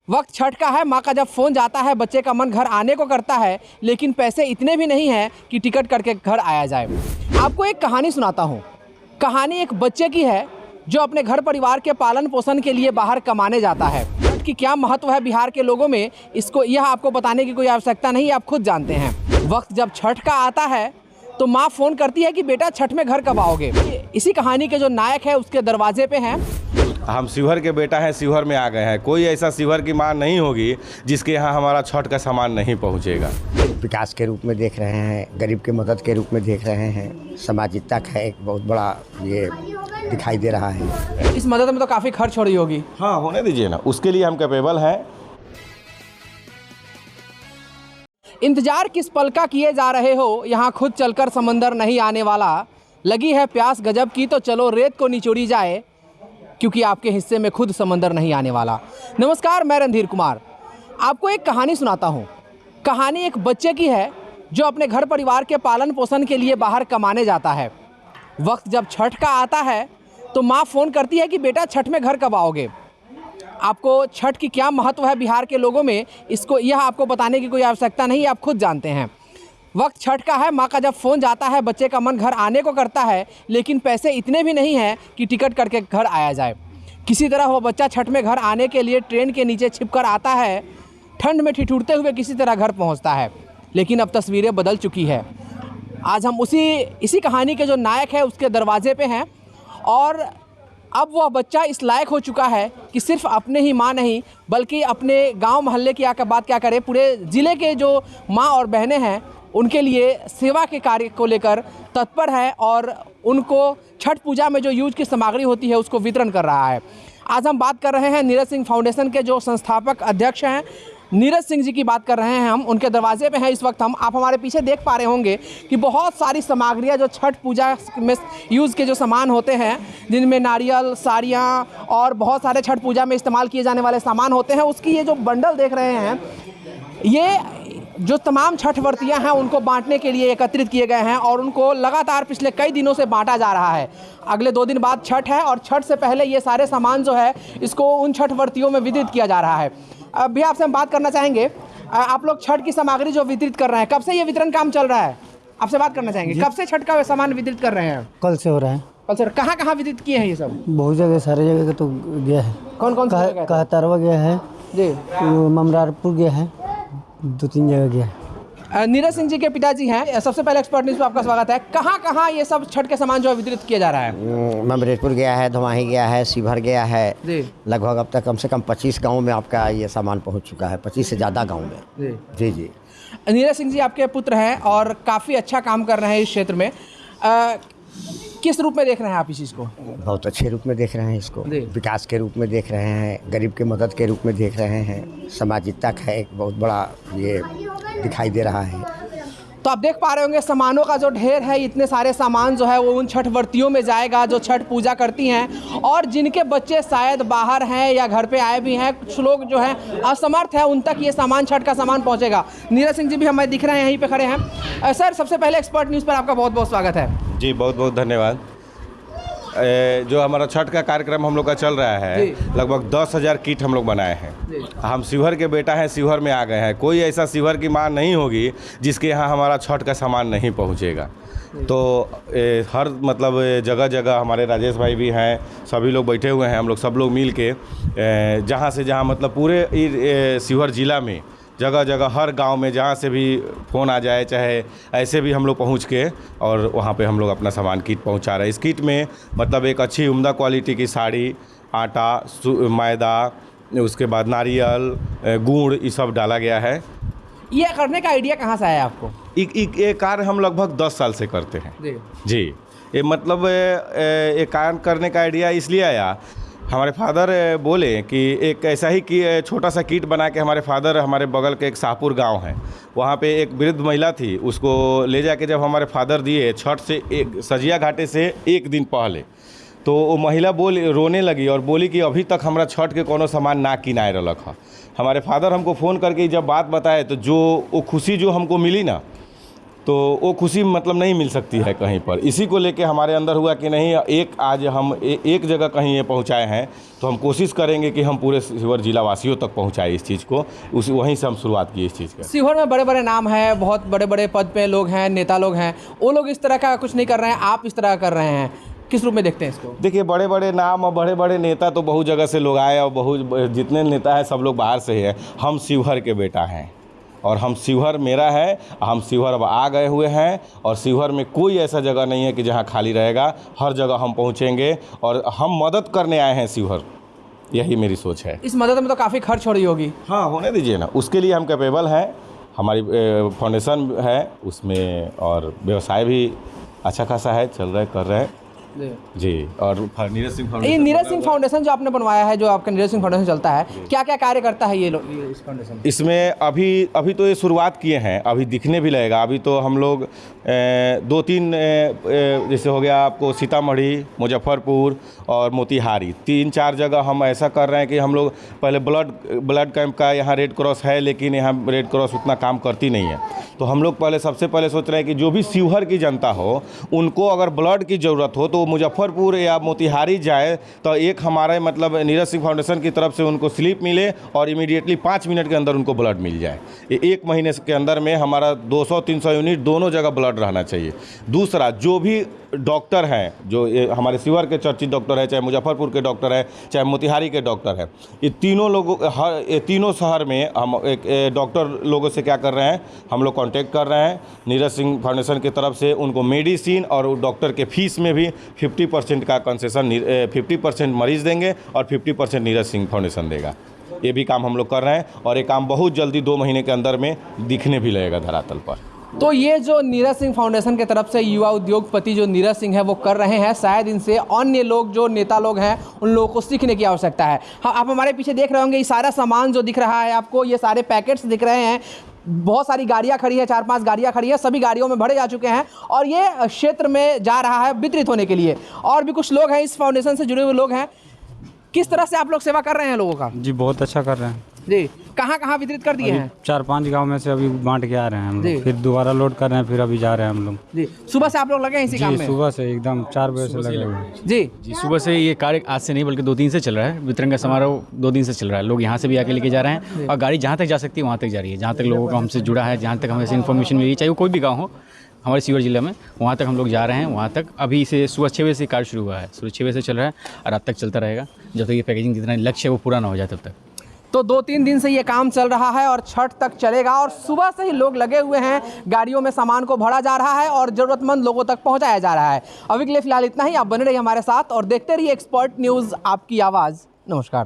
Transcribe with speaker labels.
Speaker 1: वक्त छठ का है। माँ का जब फ़ोन जाता है बच्चे का मन घर आने को करता है, लेकिन पैसे इतने भी नहीं हैं कि टिकट करके घर आया जाए। आपको एक कहानी सुनाता हूँ। कहानी एक बच्चे की है जो अपने घर परिवार के पालन पोषण के लिए बाहर कमाने जाता है। छठ की क्या महत्व है बिहार के लोगों में, इसको यह आपको बताने की कोई आवश्यकता नहीं, आप खुद जानते हैं। वक्त जब छठ का आता है तो माँ फ़ोन करती है कि बेटा छठ में घर कब आओगे। इसी कहानी के जो नायक है उसके दरवाजे पे हैं।
Speaker 2: हम शिवहर के बेटा हैं, शिवहर में आ गए हैं। कोई ऐसा शिवहर की माँ नहीं होगी जिसके यहाँ हमारा छठ का सामान नहीं पहुँचेगा।
Speaker 3: विकास के रूप में देख रहे हैं, गरीब की मदद के रूप में देख रहे हैं। सामाजिकता का एक बहुत बड़ा ये दिखाई दे रहा है।
Speaker 1: इस मदद में तो काफ़ी खर्च हो रही होगी।
Speaker 2: हाँ, होने दीजिए ना, उसके लिए हम कैपेबल हैं।
Speaker 1: इंतजार किस पल का किए जा रहे हो, यहाँ खुद चलकर समंदर नहीं आने वाला। लगी है प्यास गजब की तो चलो रेत को निचोड़ी जाए, क्योंकि आपके हिस्से में खुद समंदर नहीं आने वाला। नमस्कार, मैं रणधीर कुमार आपको एक कहानी सुनाता हूँ। कहानी एक बच्चे की है जो अपने घर परिवार के पालन पोषण के लिए बाहर कमाने जाता है। वक्त जब छठ का आता है तो माँ फ़ोन करती है कि बेटा छठ में घर कब आओगे। आपको छठ की क्या महत्व है बिहार के लोगों में, इसको यह आपको बताने की कोई आवश्यकता नहीं, आप खुद जानते हैं। वक्त छठ का है। माँ का जब फ़ोन जाता है बच्चे का मन घर आने को करता है, लेकिन पैसे इतने भी नहीं हैं कि टिकट करके घर आया जाए। किसी तरह वो बच्चा छठ में घर आने के लिए ट्रेन के नीचे छिपकर आता है। ठंड में ठिठुरते हुए किसी तरह घर पहुँचता है, लेकिन अब तस्वीरें बदल चुकी है। आज हम इसी कहानी के जो नायक है उसके दरवाजे पे हैं, और अब वह बच्चा इस लायक हो चुका है कि सिर्फ अपने ही माँ नहीं बल्कि अपने गांव मोहल्ले की आकर बात क्या करें, पूरे ज़िले के जो माँ और बहनें हैं उनके लिए सेवा के कार्य को लेकर तत्पर है, और उनको छठ पूजा में जो यूज की सामग्री होती है उसको वितरण कर रहा है। आज हम बात कर रहे हैं नीरज सिंह फाउंडेशन के जो संस्थापक अध्यक्ष हैं नीरज सिंह जी की बात कर रहे हैं। हम उनके दरवाजे पे हैं इस वक्त। आप हमारे पीछे देख पा रहे होंगे कि बहुत सारी सामग्रियाँ जो छठ पूजा में यूज़ के जो सामान होते हैं, जिनमें नारियल, साड़ियाँ और बहुत सारे छठ पूजा में इस्तेमाल किए जाने वाले सामान होते हैं, उसकी ये जो बंडल देख रहे हैं, ये जो तमाम छठ व्रतियाँ हैं उनको बांटने के लिए एकत्रित किए गए हैं, और उनको लगातार पिछले कई दिनों से बांटा जा रहा है। अगले 2 दिन बाद छठ है, और छठ से पहले ये सारे सामान जो है इसको उन छठ व्रतियों में वितरित किया जा रहा है। अब भी आपसे हम बात करना चाहेंगे, आप लोग छठ की सामग्री जो वितरित कर रहे हैं, कब से ये वितरण काम चल रहा है? आपसे बात करना चाहेंगे, कब से छठ का सामान वितरित कर रहे हैं?
Speaker 4: कल से हो रहा है।
Speaker 1: कल से। कहाँ कहाँ वितरित किए हैं ये सब?
Speaker 4: बहुत जगह, सारे जगह तो गया है।
Speaker 1: कौन कौन सा जगह?
Speaker 4: कहतरवा गया है
Speaker 1: जी,
Speaker 4: ममरारपुर गया है, 2-3 जगह गया है।
Speaker 1: नीरज सिंह जी के पिताजी हैं। सबसे पहले एक्सपर्ट न्यूज़ पे आपका स्वागत है। कहाँ कहाँ ये सब छठ के सामान जो है वितरित किया जा रहा है?
Speaker 3: ममरेटपुर गया है, धमाही गया है, शिवहर गया है
Speaker 1: जी।
Speaker 3: लगभग अब तक कम से कम 25 गाँव में आपका ये सामान पहुंच चुका है, 25 से ज़्यादा गाँव में।
Speaker 1: जी
Speaker 3: जी जी।
Speaker 1: नीरज सिंह जी आपके पुत्र हैं और काफ़ी अच्छा काम कर रहे हैं इस क्षेत्र में। किस रूप में देख रहे हैं आप इस चीज़ को?
Speaker 3: बहुत अच्छे रूप में देख रहे हैं इसको।
Speaker 1: जी।
Speaker 3: विकास के रूप में देख रहे हैं, गरीब की मदद के रूप में देख रहे हैं। सामाजिकता का एक बहुत बड़ा ये दिखाई दे रहा है।
Speaker 1: तो आप देख पा रहे होंगे सामानों का जो ढेर है, इतने सारे सामान जो है वो उन छठ व्रतियों में जाएगा जो छठ पूजा करती हैं, और जिनके बच्चे शायद बाहर हैं या घर पे आए भी हैं, कुछ लोग जो हैं असमर्थ हैं, उन तक ये सामान छठ का सामान पहुंचेगा। नीरज सिंह जी भी हमें दिख रहे हैं, यहीं पे खड़े हैं। सर, सबसे पहले एक्सपर्ट न्यूज़ पर आपका बहुत बहुत स्वागत है।
Speaker 2: जी, बहुत बहुत धन्यवाद। जो हमारा छठ का कार्यक्रम हम लोग का चल रहा है, लगभग 10,000 किट हम लोग बनाए हैं। हम शिवहर के बेटा हैं, शिवहर में आ गए हैं। कोई ऐसा शिवहर की माँ नहीं होगी जिसके यहाँ हमारा छठ का सामान नहीं पहुँचेगा। तो हर मतलब जगह जगह हमारे राजेश भाई भी हैं, सभी लोग बैठे हुए हैं। हम लोग सब लोग मिल के जहाँ से जहाँ मतलब पूरे शिवहर ज़िला में जगह जगह हर गांव में जहाँ से भी फ़ोन आ जाए, चाहे ऐसे भी हम लोग पहुँच के और वहाँ पे हम लोग अपना सामान किट पहुँचा रहे हैं। इस किट में मतलब एक अच्छी उम्दा क्वालिटी की साड़ी, आटा, मैदा, उसके बाद नारियल, गुड़, ये सब डाला गया है।
Speaker 1: ये करने का आइडिया कहाँ से आया आपको?
Speaker 2: ये कार्य हम लगभग 10 साल से करते हैं। जी, ये मतलब ये कार्य करने का आइडिया इसलिए आया, हमारे फादर बोले कि एक ऐसा ही कि छोटा सा किट बना के हमारे फादर, हमारे बगल के एक शाहपुर गांव है, वहाँ पे एक वृद्ध महिला थी, उसको ले जाके जब हमारे फादर दिए छठ से एक सजिया घाटे से 1 दिन पहले, तो वो महिला रोने लगी और बोली कि अभी तक हमारा छठ के कोनो सामान ना किनाए रलक है। हमारे फादर हमको फ़ोन करके जब बात बताए तो जो वो खुशी जो हमको मिली ना, तो वो खुशी मतलब नहीं मिल सकती है कहीं पर। इसी को लेके हमारे अंदर हुआ कि नहीं, एक आज हम एक जगह कहीं ये पहुंचाए हैं तो हम कोशिश करेंगे कि हम पूरे शिवहर जिला वासियों तक पहुंचाए इस चीज़ को। वहीं से हम शुरुआत की इस चीज़ का।
Speaker 1: शिवहर में बड़े बड़े नाम हैं, बहुत बड़े बड़े पद पे लोग हैं, नेता लोग हैं, वो लोग इस तरह का कुछ नहीं कर रहे हैं, आप इस तरह कर रहे हैं, किस रूप में देखते हैं इसको?
Speaker 2: देखिए, बड़े बड़े नाम और बड़े बड़े नेता तो बहुत जगह से लोग आए और बहुत जितने नेता हैं सब लोग बाहर से ही है। हम शिवहर के बेटा हैं और हम शिवहर मेरा है, हम शिवहर अब आ गए हुए हैं और शिवहर में कोई ऐसा जगह नहीं है कि जहां खाली रहेगा। हर जगह हम पहुंचेंगे और हम मदद करने आए हैं शिवहर, यही मेरी सोच है।
Speaker 1: इस मदद में तो काफ़ी खर्च हो रही होगी।
Speaker 2: हाँ, होने दीजिए ना, उसके लिए हम कैपेबल हैं। हमारी फाउंडेशन है उसमें और व्यवसाय भी अच्छा खासा है, चल रहा है, कर रहे हैं जी। और नीरज सिंह फाउंडेशन,
Speaker 1: ये नीरज सिंह फाउंडेशन जो आपने बनवाया है, जो आपका नीरज सिंह फाउंडेशन चलता है, क्या क्या कार्य करता है ये इस फाउंडेशन?
Speaker 2: इसमें अभी तो ये शुरुआत किए हैं, अभी दिखने भी लगेगा। अभी तो हम लोग 2-3 जैसे हो गया आपको सीतामढ़ी, मुजफ्फरपुर और मोतिहारी, 3-4 जगह हम ऐसा कर रहे हैं कि हम लोग पहले ब्लड कैंप का यहाँ रेड क्रॉस है, लेकिन यहाँ रेड क्रॉस उतना काम करती नहीं है। तो हम लोग सबसे पहले सोच रहे हैं कि जो भी शिवहर की जनता हो, उनको अगर ब्लड की ज़रूरत हो तो मुजफ्फरपुर या मोतिहारी जाए तो एक हमारे मतलब नीरज सिंह फाउंडेशन की तरफ से उनको स्लिप मिले और इमीडिएटली 5 मिनट के अंदर उनको ब्लड मिल जाए। एक महीने के अंदर में हमारा 200-300 यूनिट दोनों जगह ब्लड रहना चाहिए। दूसरा, जो भी डॉक्टर हैं, जो हमारे शिवहर के चर्चित डॉक्टर है, चाहे मुजफ्फरपुर के डॉक्टर है, चाहे मोतिहारी के डॉक्टर है, ये तीनों शहर में हम एक डॉक्टर लोगों से क्या कर रहे हैं, हम लोग कांटेक्ट कर रहे हैं नीरज सिंह फाउंडेशन की तरफ से। उनको मेडिसिन और डॉक्टर के फीस में भी 50% का कंसेशन, 50% मरीज देंगे और 50% नीरज सिंह फाउंडेशन देगा। ये भी काम हम लोग कर रहे हैं और ये काम बहुत जल्दी 2 महीने के अंदर में दिखने भी लगेगा धरातल पर।
Speaker 1: तो ये जो नीरज सिंह फाउंडेशन के तरफ से युवा उद्योगपति जो नीरज सिंह है वो कर रहे हैं, शायद इनसे अन्य लोग जो नेता लोग हैं उन लोगों को सीखने की आवश्यकता है। हाँ, आप हमारे पीछे देख रहे होंगे, ये सारा सामान जो दिख रहा है आपको, ये सारे पैकेट्स दिख रहे हैं। बहुत सारी गाड़ियां खड़ी है, 4-5 गाड़ियां खड़ी है, सभी गाड़ियों में भरे जा चुके हैं और ये क्षेत्र में जा रहा है वितरित होने के लिए। और भी कुछ लोग हैं इस फाउंडेशन से जुड़े हुए लोग हैं। किस तरह से आप लोग सेवा कर रहे हैं लोगों का?
Speaker 5: जी बहुत अच्छा कर रहे हैं
Speaker 1: जी। कहाँ कहाँ वितरित कर दिए हैं?
Speaker 5: 4-5 गांव में से अभी बांट के आ रहे हैं हम लोग, फिर दोबारा लोड कर रहे हैं, फिर अभी जा रहे हैं हम लोग।
Speaker 1: जी, सुबह से आप लोग लगे हैं इसी काम में?
Speaker 5: सुबह से एकदम 4 बजे से लगे हुए।
Speaker 1: जी,
Speaker 6: सुबह से ये कार्य आज से नहीं बल्कि 2 दिन से चल रहा है। वितरण का समारोह 2 दिन से चल रहा है। लोग यहाँ से भी आके लेके जा रहे हैं और गाड़ी जहाँ तक जा सकती है वहाँ तक जा रही है। जहाँ तक लोगों का हमसे जुड़ा है, जहाँ तक हमें इन्फॉर्मेशन मिली, चाहे वो कोई भी गाँव हो हमारे शिवहर जिले में, वहाँ तक हम लोग जा रहे हैं। वहाँ तक अभी से सुबह 6 बजे से कार्य शुरू हुआ है, सुबह 6 बजे से चल रहा है और रात तक चलता रहेगा जब तक ये पैकेजिंग जितना लक्ष्य है वो पूरा ना हो जाए तब तक।
Speaker 1: तो 2-3 दिन से ये काम चल रहा है और छठ तक चलेगा और सुबह से ही लोग लगे हुए हैं, गाड़ियों में सामान को भरा जा रहा है और ज़रूरतमंद लोगों तक पहुंचाया जा रहा है। अभी के लिए फिलहाल इतना ही। आप बने रहिए हमारे साथ और देखते रहिए एक्सपर्ट न्यूज़, आपकी आवाज़। नमस्कार।